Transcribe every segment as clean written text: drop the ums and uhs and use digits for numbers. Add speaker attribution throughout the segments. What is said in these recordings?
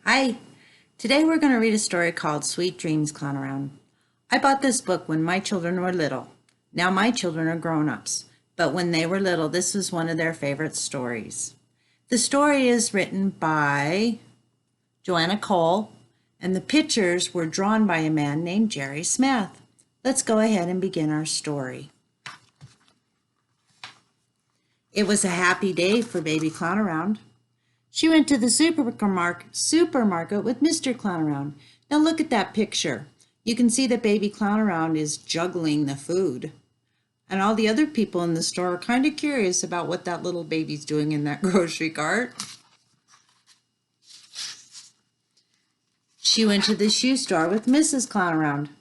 Speaker 1: Hi, today we're going to read a story called Sweet Dreams Clown Around. I bought this book when my children were little. Now my children are grown-ups, but when they were little, this was one of their favorite stories. The story is written by Joanna, and the pictures were drawn by a man named Smath. Let's go ahead and begin our story. It was a happy day for baby Clown Around. She went to the supermarket with Mr. Clown Around. Now look at that picture. You can see that baby Clown Around is juggling the food. And all the other people in the store are kind of curious about what that little baby's doing in that grocery cart. She went to the shoe store with Mrs. Clown Around.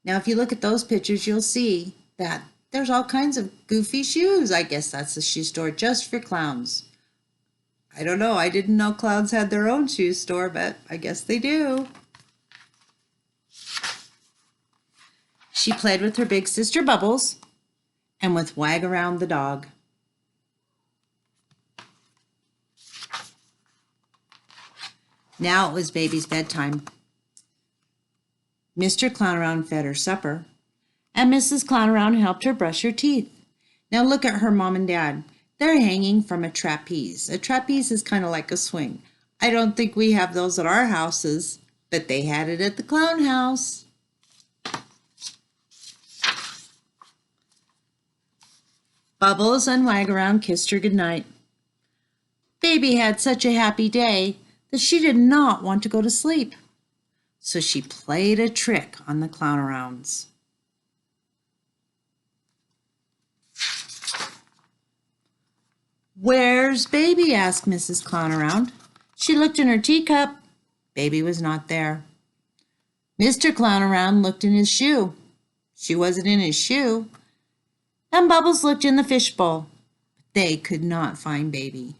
Speaker 1: Now if you look at those pictures, you'll see that there's all kinds of goofy shoes. I guess that's the shoe store just for clowns. I don't know. I didn't know clowns had their own shoe store, but I guess they do. She played with her big sister Bubbles and with Wag Around the dog. Now it was baby's bedtime. Mr. Clown Around fed her supper, and Mrs. Clown Around helped her brush her teeth. Now look at her mom and dad. They're hanging from a trapeze. A trapeze is kind of like a swing. I don't think we have those at our houses, but they had it at the clown house. Bubbles and Wag Around kissed her goodnight. Baby had such a happy day that she did not want to go to sleep. So she played a trick on the Clown Arounds. "Where's Baby?" asked Mrs. Clown Around. She looked in her teacup. Baby was not there. Mr. Clown Around looked in his shoe. She wasn't in his shoe. And Bubbles looked in the fishbowl. They could not find Baby.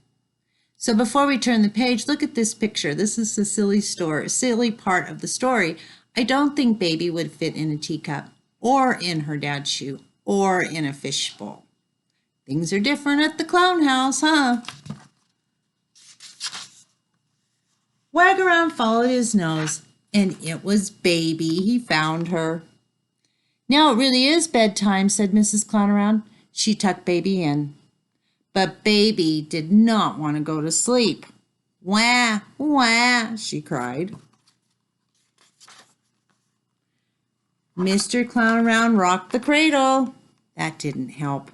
Speaker 1: So before we turn the page, look at this picture. This is the silly part of the story. I don't think Baby would fit in a teacup or in her dad's shoe or in a fishbowl. Things are different at the clown house, huh? Wag Around followed his nose, and it was Baby. He found her. "Now it really is bedtime," said Mrs. Clown Around. She tucked Baby in. But Baby did not want to go to sleep. "Wah, wah," she cried. Mr. Clown Around rocked the cradle. That didn't help.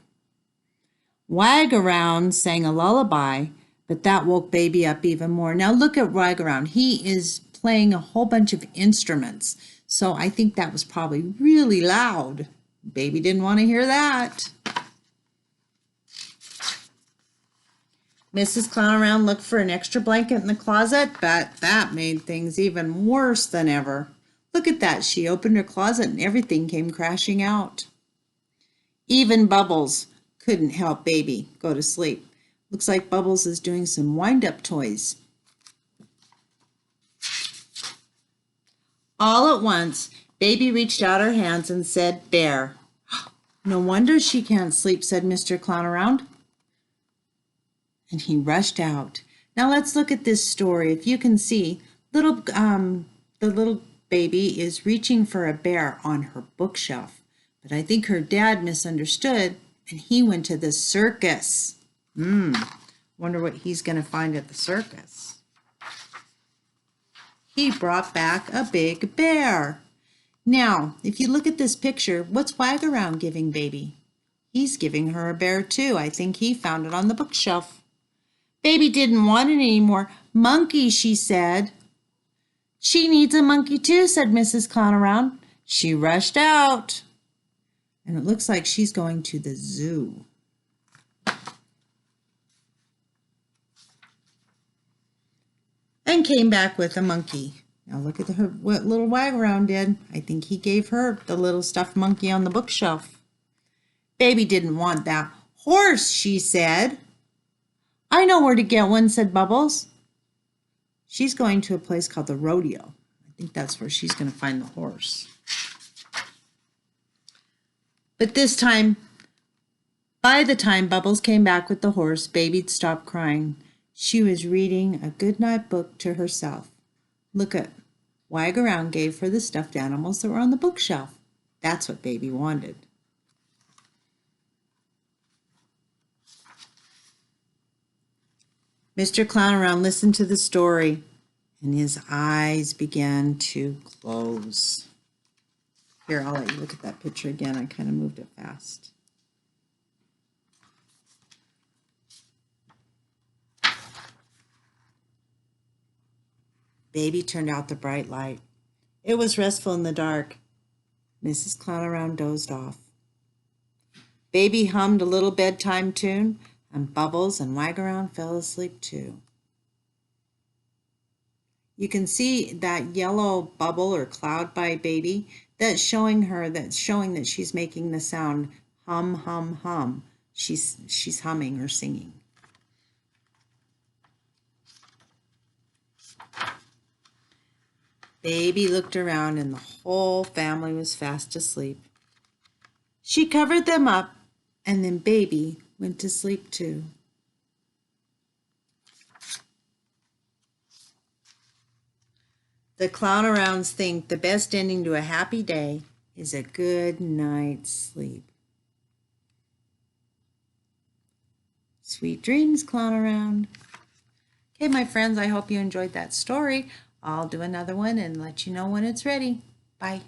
Speaker 1: Wag Around sang a lullaby, but that woke Baby up even more. Now look at Wag Around. He is playing a whole bunch of instruments, so I think that was probably really loud. Baby didn't want to hear that. Mrs. Clown Around looked for an extra blanket in the closet, but that made things even worse than ever. Look at that. She opened her closet and everything came crashing out. Even Bubbles couldn't help Baby go to sleep. Looks like Bubbles is doing some wind-up toys. All at once, Baby reached out her hands and said, "Bear." "No wonder she can't sleep," said Mr. Clown Around. And he rushed out. Now let's look at this story. If you can see, the little baby is reaching for a bear on her bookshelf. But I think her dad misunderstood, and he went to the circus. Wonder what he's going to find at the circus. He brought back a big bear. Now, if you look at this picture, what's Wag Around giving Baby? He's giving her a bear too. I think he found it on the bookshelf. Baby didn't want it anymore. "Monkey," she said. "She needs a monkey too," said Mrs. Clown Around. She rushed out. And it looks like she's going to the zoo. And came back with a monkey. Now look at what little Wag Around did. I think he gave her the little stuffed monkey on the bookshelf. Baby didn't want that. "Horse," she said. "I know where to get one," said Bubbles. She's going to a place called the rodeo. I think that's where she's going to find the horse. But this time, by the time Bubbles came back with the horse, Baby'd stopped crying. She was reading a goodnight book to herself. Look at Wag Around gave her the stuffed animals that were on the bookshelf. That's what Baby wanted. Mr. Clown Around listened to the story, and his eyes began to close. Here, I'll let you look at that picture again. I kind of moved it fast. Baby turned out the bright light. It was restful in the dark. Mrs. Clown Around dozed off. Baby hummed a little bedtime tune, and Bubbles and Wag Around fell asleep too. You can see that yellow bubble or cloud by Baby. That's showing that she's making the sound hum, hum, hum. She's humming or singing. Baby looked around and the whole family was fast asleep. She covered them up, and then Baby went to sleep too. The Clown Arounds think the best ending to a happy day is a good night's sleep. Sweet dreams, Clown Around. Okay, my friends, I hope you enjoyed that story. I'll do another one and let you know when it's ready. Bye.